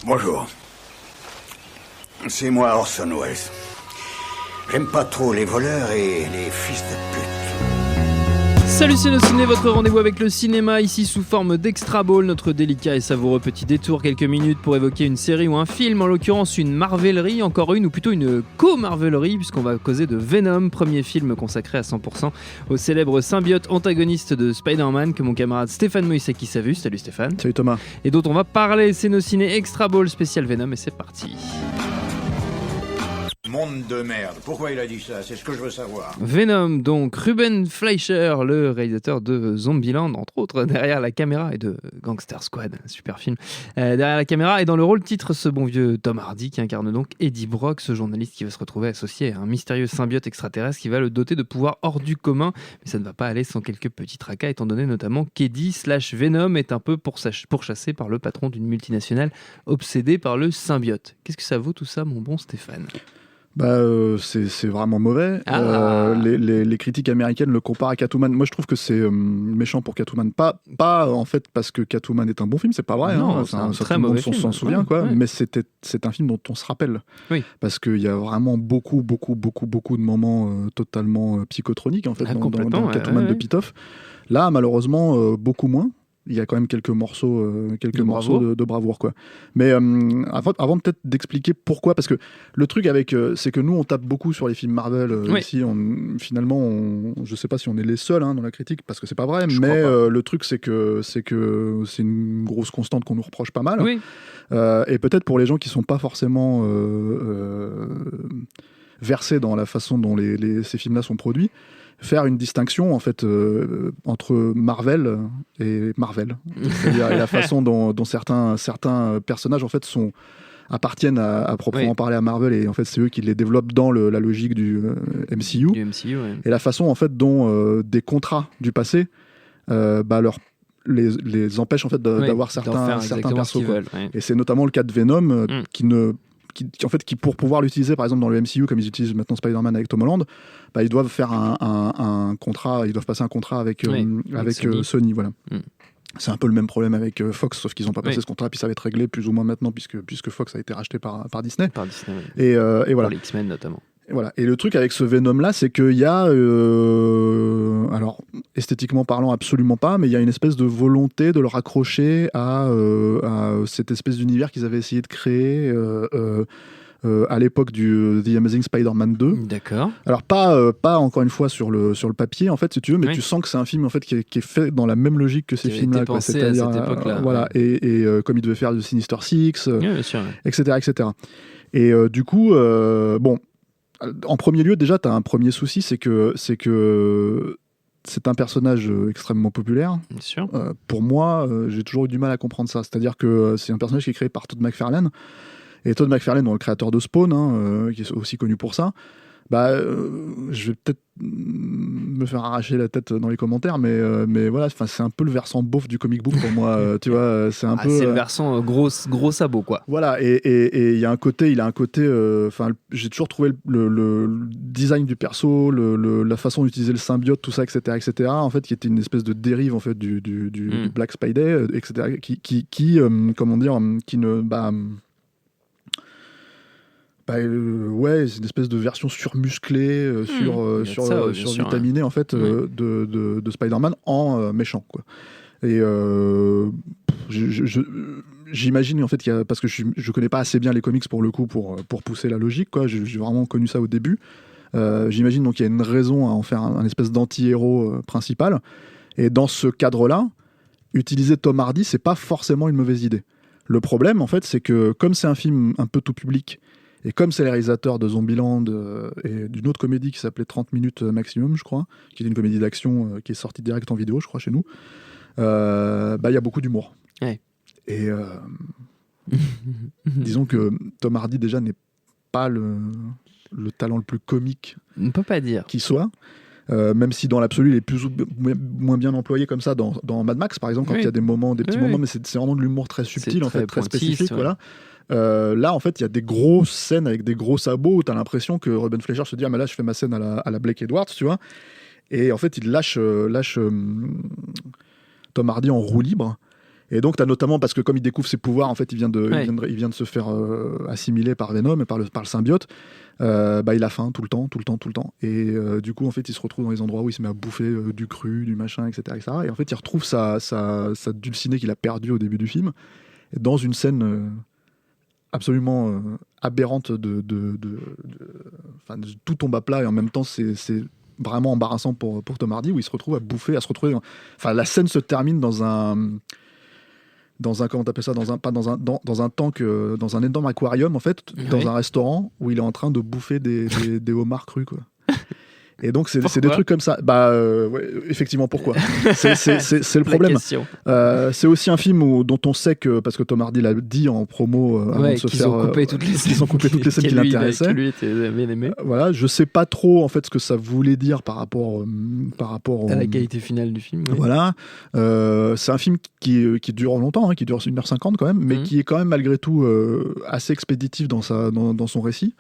Bonjour. C'est moi Orson Welles. J'aime pas trop les voleurs et les fils de pute. Salut Ciné, votre rendez-vous avec le cinéma, ici sous forme d'Extra Ball, notre délicat et savoureux petit détour, quelques minutes pour évoquer une série ou un film, en l'occurrence une marvelerie, encore une, ou plutôt une co-marvelerie, puisqu'on va causer de Venom, premier film consacré à 100% au célèbre symbiote antagoniste de Spider-Man que mon camarade Stéphane Moïsakis a vu. Salut Stéphane. Salut Thomas. Et dont on va parler, c'est nos ciné Extra Ball spécial Venom, et c'est parti. Monde de merde. Pourquoi il a dit ça? C'est ce que je veux savoir. Venom, donc Ruben Fleischer, le réalisateur de Zombieland, entre autres, derrière la caméra, et de Gangster Squad, un super film, derrière la caméra, et dans le rôle titre, ce bon vieux Tom Hardy qui incarne donc Eddie Brock, ce journaliste qui va se retrouver associé à un mystérieux symbiote extraterrestre qui va le doter de pouvoirs hors du commun, mais ça ne va pas aller sans quelques petits tracas, étant donné notamment qu'Eddie/Venom est un peu pourchassé par le patron d'une multinationale obsédé par le symbiote. Qu'est-ce que ça vaut tout ça, mon bon Stéphane ? C'est vraiment mauvais. Les critiques américaines le comparent à Catwoman. Moi, je trouve que c'est méchant pour Catwoman. Pas en fait parce que Catwoman est un bon film, c'est pas vrai. Non, hein. c'est un très tout le monde mauvais film. s'en souvient, quoi. Ouais. Mais c'est un film dont on se rappelle. Oui. Parce qu'il y a vraiment beaucoup de moments totalement psychotroniques en fait dans Catwoman de Pitoff. Là, malheureusement, beaucoup moins. Il y a quand même quelques morceaux de bravoure, quoi. Mais avant peut-être d'expliquer pourquoi, parce que le truc c'est que nous on tape beaucoup sur les films Marvel ici. Finalement, je sais pas si on est les seuls dans la critique, parce que c'est pas vrai. Mais le truc c'est que c'est une grosse constante qu'on nous reproche pas mal. Oui. Et peut-être pour les gens qui sont pas forcément versés dans la façon dont ces films-là sont produits. Faire une distinction en fait entre Marvel et Marvel, c'est-à-dire la façon dont certains personnages en fait appartiennent à proprement parler à Marvel, et en fait c'est eux qui les développent dans la logique du MCU. Et la façon en fait dont des contrats du passé les empêchent en fait d'avoir certains persos. Et c'est notamment le cas de Venom qui pour pouvoir l'utiliser par exemple dans le MCU comme ils utilisent maintenant Spider-Man avec Tom Holland, ils doivent faire un contrat, ils doivent passer un contrat avec Sony, voilà. C'est un peu le même problème avec Fox, sauf qu'ils n'ont pas passé ce contrat, puis ça va être réglé plus ou moins maintenant puisque Fox a été racheté par Disney. Et voilà. Pour les X-Men notamment. Voilà. Et le truc avec ce Venom-là, c'est qu'il y a, alors esthétiquement parlant, absolument pas, mais il y a une espèce de volonté de le raccrocher à cette espèce d'univers qu'ils avaient essayé de créer à l'époque du The Amazing Spider-Man 2. D'accord. Alors pas encore une fois sur le papier en fait, si tu veux, mais tu sens que c'est un film en fait qui est fait dans la même logique que ces films-là, quoi. C'est-à-dire à cette époque-là. Voilà. Et comme il devait faire du Sinister Six, bien sûr. etc. Et du coup, bon. En premier lieu, déjà, tu as un premier souci, c'est que c'est un personnage extrêmement populaire. Bien sûr. Pour moi, j'ai toujours eu du mal à comprendre ça. C'est-à-dire que c'est un personnage qui est créé par Todd McFarlane. Et Todd McFarlane, le créateur de Spawn, qui est aussi connu pour ça, je vais peut-être me faire arracher la tête dans les commentaires, mais voilà, c'est un peu le versant beauf du comic book pour moi. Tu vois, c'est un peu. C'est le versant gros sabot, quoi. Voilà, et il a un côté. J'ai toujours trouvé le design du perso, la façon d'utiliser le symbiote, tout ça, etc. En fait, qui était une espèce de dérive en fait du Black Spidey, etc. Qui ne c'est une espèce de version surmusclée, survitaminée en fait de Spider-Man en méchant, quoi. Et j'imagine en fait parce que je connais pas assez bien les comics pour le coup pour pousser la logique, quoi. J'ai vraiment connu ça au début. J'imagine donc qu'il y a une raison à en faire un espèce d'anti-héros principal. Et dans ce cadre-là, utiliser Tom Hardy, c'est pas forcément une mauvaise idée. Le problème en fait, c'est que comme c'est un film un peu tout public, et comme c'est les réalisateurs de Zombieland et d'une autre comédie qui s'appelait 30 minutes maximum, je crois, qui est une comédie d'action qui est sortie direct en vidéo, je crois, chez nous, il y a beaucoup d'humour. Ouais. Et disons que Tom Hardy, déjà, n'est pas le talent le plus comique On ne peut pas dire. qui soit. Même si dans l'absolu, il est plus ou moins bien employé comme ça dans Mad Max, par exemple, quand il y a des petits moments, mais c'est vraiment de l'humour très subtil, en fait, très spécifique. Voilà. Là, en fait, il y a des grosses scènes avec des gros sabots où tu as l'impression que Ruben Fleischer se dit mais là, je fais ma scène à la Blake Edwards, tu vois. Et en fait, il lâche Tom Hardy en roue libre. Et donc, tu as notamment, parce que comme il découvre ses pouvoirs, en fait, il vient de se faire assimiler par Venom et par le symbiote, il a faim tout le temps. Et du coup, en fait, il se retrouve dans les endroits où il se met à bouffer du cru, du machin, etc., etc. Et en fait, il retrouve sa dulcinée qu'il a perdue au début du film, dans une scène absolument aberrante enfin, tout tombe à plat, et en même temps, c'est vraiment embarrassant pour Tom Hardy, où il se retrouve à bouffer, Enfin, la scène se termine dans un comment t'appelles ça, dans un tank, dans un énorme aquarium, en fait, dans un restaurant où il est en train de bouffer des homards crus, quoi. Et donc c'est des trucs comme ça. Effectivement, pourquoi? C'est le problème. C'est aussi un film dont on sait que, parce que Tom Hardy l'a dit en promo avant de se faire, ont coupé toutes les scènes qui l'intéressaient. Lui était bien aimé. Voilà, je sais pas trop en fait ce que ça voulait dire par rapport à la qualité finale du film. Oui. Voilà, c'est un film qui dure longtemps, qui dure 1h50 quand même, mais qui est quand même malgré tout assez expéditif dans son récit.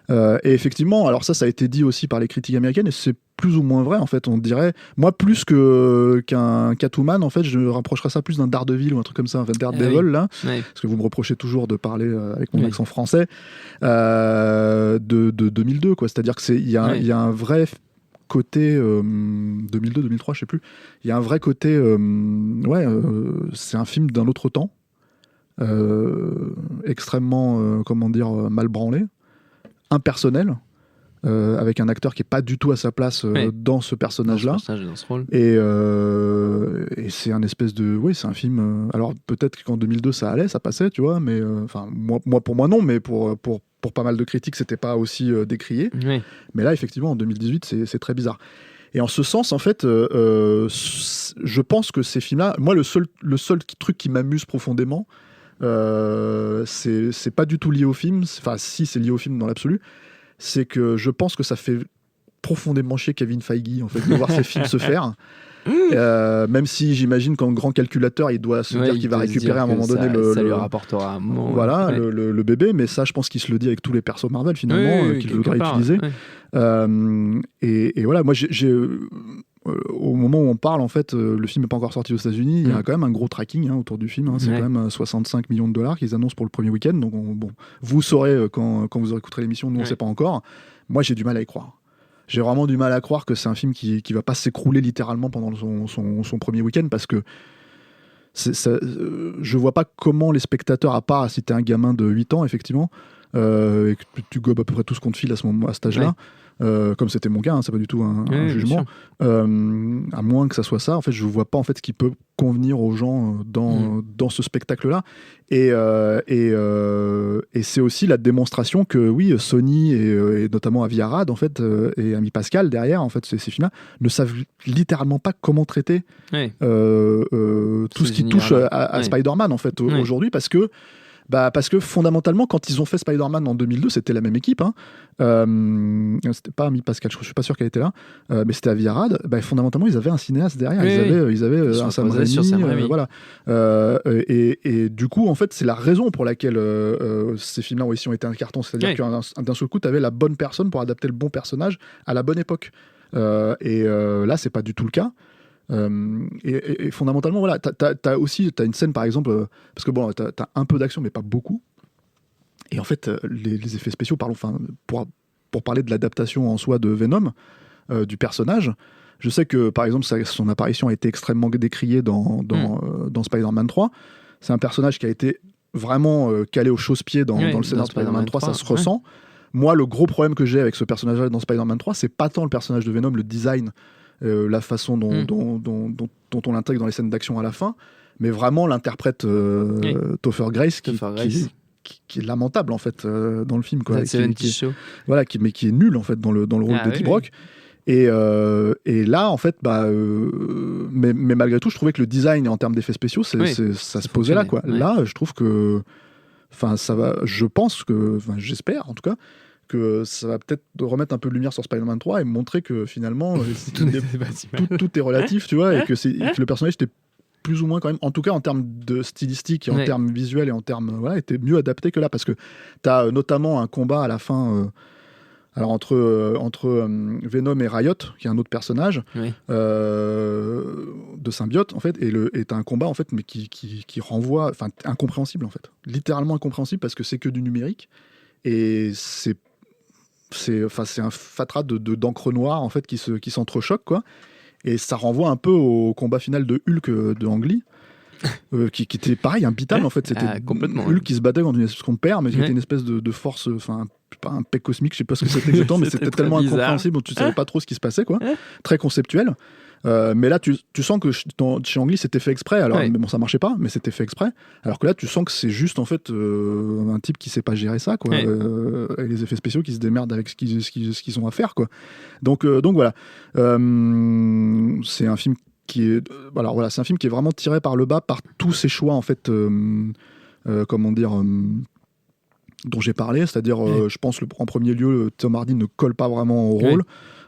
Et effectivement, alors ça a été dit aussi par les critiques américaines, et c'est plus ou moins vrai en fait. On dirait, moi, plus qu'un Catwoman, en fait, je rapprocherais ça plus d'un Daredevil ou un truc comme ça, en fait, Daredevil là, parce que vous me reprochez toujours de parler avec mon accent français, de 2002, quoi. C'est-à-dire que il y a un vrai côté 2002-2003, je sais plus. Il y a un vrai côté, c'est un film d'un autre temps, extrêmement, comment dire, mal branlé, impersonnel, avec un acteur qui est pas du tout à sa place dans ce personnage-là. Dans ce rôle. Et c'est un espèce de, c'est un film. Alors peut-être qu'en 2002 ça allait, ça passait, tu vois, mais enfin pour moi non, mais pour pas mal de critiques c'était pas aussi décrié. Oui. Mais là effectivement en 2018 c'est très bizarre. Et en ce sens, en fait, je pense que ces films-là, moi le seul truc qui m'amuse profondément, c'est pas du tout lié au film, enfin si c'est lié au film dans l'absolu, c'est que je pense que ça fait profondément chier Kevin Feige en fait de voir ses films se faire, même si j'imagine qu'en grand calculateur il doit se dire qu'il va récupérer à un moment donné ça lui rapportera un moment, le bébé, mais ça je pense qu'il se le dit avec tous les persos Marvel finalement, qu'il voudrait utiliser. Et voilà, moi j'ai au moment où on parle, en fait, le film n'est pas encore sorti aux États-Unis. Il y a quand même un gros tracking autour du film. C'est quand même 65 millions de dollars qu'ils annoncent pour le premier week-end. Donc, vous saurez quand vous écouterez l'émission. Nous, on ne sait pas encore. Moi, j'ai du mal à y croire. J'ai vraiment du mal à croire que c'est un film qui va pas s'écrouler littéralement pendant son premier week-end, parce que je vois pas comment les spectateurs, à part si t'es un gamin de 8 ans, effectivement, et que tu gobes à peu près tout ce qu'on te file à cet âge-là. Comme c'était mon cas, c'est pas du tout un jugement, à moins que ça soit ça. En fait, je vois pas en fait ce qui peut convenir aux gens dans ce spectacle-là. Et c'est aussi la démonstration que oui, Sony et notamment Avi Arad en fait et Ami Pascal derrière, en fait, ces films-là ne savent littéralement pas comment traiter tout ce qui touche à Spider-Man en fait aujourd'hui, parce que fondamentalement, quand ils ont fait Spider-Man en 2002, c'était la même équipe. C'était pas Ami Pascal, je suis pas sûr qu'elle était là, mais c'était Avi Arad. Fondamentalement, ils avaient un cinéaste derrière. Ils avaient un Sam Raimi. Voilà. Et du coup, en fait, c'est la raison pour laquelle ces films-là ont été un carton. C'est-à-dire que d'un seul coup, tu avais la bonne personne pour adapter le bon personnage à la bonne époque. Là, c'est pas du tout le cas. Et fondamentalement, voilà, t'as une scène par exemple, parce que bon, t'as un peu d'action mais pas beaucoup, et en fait les effets spéciaux, pour parler de l'adaptation en soi de Venom, du personnage, je sais que par exemple son apparition a été extrêmement décriée dans Spider-Man 3. C'est un personnage qui a été vraiment calé au chausse-pied dans le scénario de Spider-Man 3, ça se ressent. Moi, le gros problème que j'ai avec ce personnage-là dans Spider-Man 3, c'est pas tant le personnage de Venom, le design, la façon dont on l'intègre dans les scènes d'action à la fin, mais vraiment l'interprète Topher Grace qui est lamentable en fait dans le film, quoi, qui est nul en fait dans le rôle de Eddie Brock. Et là en fait mais malgré tout je trouvais que le design en termes d'effets spéciaux ça se posait là, quoi. Là je trouve que ça va, je pense que, j'espère en tout cas, que ça va peut-être remettre un peu de lumière sur Spider-Man 3 et montrer que finalement tout est relatif, tu vois, et que le personnage était plus ou moins quand même, en tout cas en termes de stylistique et en termes visuels et en termes était mieux adapté que là, parce que t'as notamment un combat à la fin Alors entre Venom et Riot, qui est un autre personnage Oui. de symbiote en fait, et t'as un combat en fait, mais qui renvoie, enfin incompréhensible en fait, littéralement incompréhensible parce que c'est que du numérique et c'est un fatras d'encre noire en fait qui s'entrechoque quoi, et ça renvoie un peu au combat final de Hulk de Ang Lee. Qui était pareil, imbitable en fait. C'était complètement, Hulk qui se battait contre ce qu'on perd, mais qui était une espèce de force, enfin, pas un pec cosmique, je sais pas ce que c'était exactement, mais c'était tellement bizarre. incompréhensible, tu savais pas trop ce qui se passait, quoi. Très conceptuel. Mais là, tu sens que chez Ang Lee, c'était fait exprès. Alors, mais bon, ça marchait pas, mais c'était fait exprès. Alors que là, tu sens que c'est juste en fait un type qui sait pas gérer ça, quoi. Et les effets spéciaux qui se démerdent avec ce qu'ils ont à faire, quoi. Donc voilà. C'est un film c'est un film qui est vraiment tiré par le bas par tous ces choix en fait, comment dire, dont j'ai parlé, c'est-à-dire, je pense en premier lieu, Tom Hardy ne colle pas vraiment au rôle,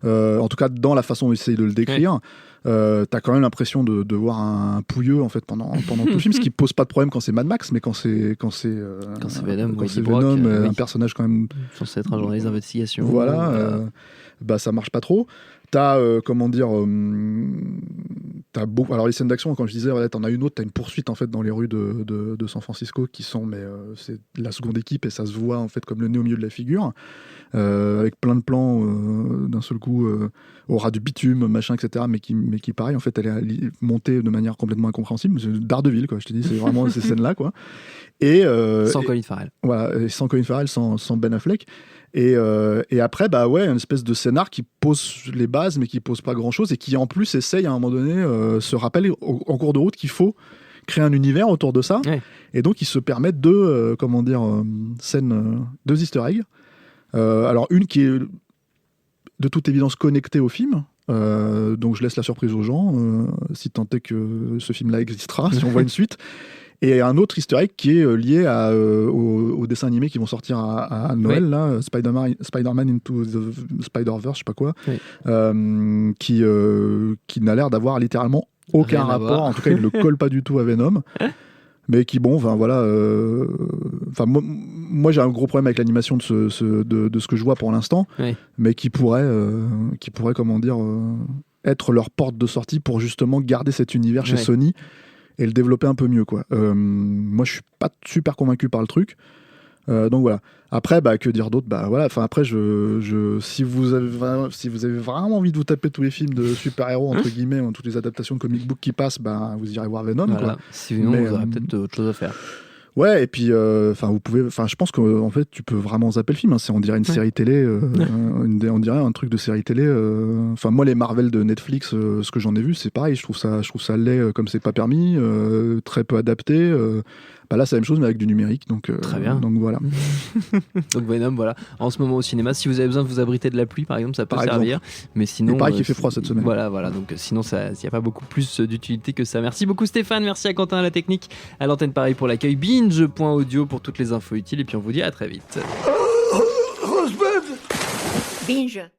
en tout cas dans la façon d'essayer de le décrire. T'as quand même l'impression de voir un pouilleux en fait pendant tout le film, ce qui pose pas de problème quand c'est Mad Max, mais quand c'est Venom, un personnage quand même censé être un journaliste d'investigation. Voilà, ça marche pas trop. T'as comment dire, alors les scènes d'action, comme je disais, t'en as une autre, t'as une poursuite en fait dans les rues de San Francisco qui sont, mais c'est la seconde équipe et ça se voit en fait comme le nez au milieu de la figure, avec plein de plans d'un seul coup au ras du bitume, machin, etc. Mais qui pareil en fait, elle est montée de manière complètement incompréhensible, c'est Daredevil quoi. Je te dis, c'est vraiment ces scènes là quoi. Et sans Colin Farrell. Voilà, et sans Colin Farrell, sans Ben Affleck. Et après, une espèce de scénar qui pose les bases, mais qui pose pas grand-chose, et qui en plus essaye à un moment donné, se rappelle en cours de route qu'il faut créer un univers autour de ça. Ouais. Et donc, il se permet deux easter eggs. Alors, une qui est de toute évidence connectée au film. Donc, je laisse la surprise aux gens, si tant est que ce film-là existera, si on voit une suite. Et un autre easter egg qui est lié aux dessins animés qui vont sortir à Noël, là, Spider-Man Into the Spider-Verse, je sais pas quoi, qui n'a l'air d'avoir littéralement aucun rapport. En tout cas, il ne le colle pas du tout à Venom. Mais qui, bon, moi j'ai un gros problème avec l'animation de ce que je vois pour l'instant, mais qui pourrait, comment dire, être leur porte de sortie pour justement garder cet univers chez Sony et le développer un peu mieux, quoi. Moi, je suis pas super convaincu par le truc. Donc voilà. Après, que dire d'autre ? Après, si vous avez vraiment envie de vous taper tous les films de super-héros, entre guillemets, toutes les adaptations de comic book qui passent, vous irez voir Venom, voilà. quoi. Sinon, vous aurez peut-être autre chose à faire. Ouais, et puis, vous pouvez, je pense qu'en fait, tu peux vraiment zapper le film. Hein. On dirait une série télé, on dirait un truc de série télé. Moi, les Marvel de Netflix, ce que j'en ai vu, c'est pareil. Je trouve ça laid comme c'est pas permis, très peu adapté. Là, c'est la même chose, mais avec du numérique. Donc, très bien. Donc voilà. Donc Venom, voilà. En ce moment au cinéma, si vous avez besoin de vous abriter de la pluie, par exemple, ça peut servir. Mais sinon, pareil qu'il fait froid cette semaine. Voilà. Donc sinon, il n'y a pas beaucoup plus d'utilité que ça. Merci beaucoup Stéphane, merci à Quentin à la technique, à l'antenne pareil pour l'accueil, binge.audio pour toutes les infos utiles. Et puis on vous dit à très vite. Binge.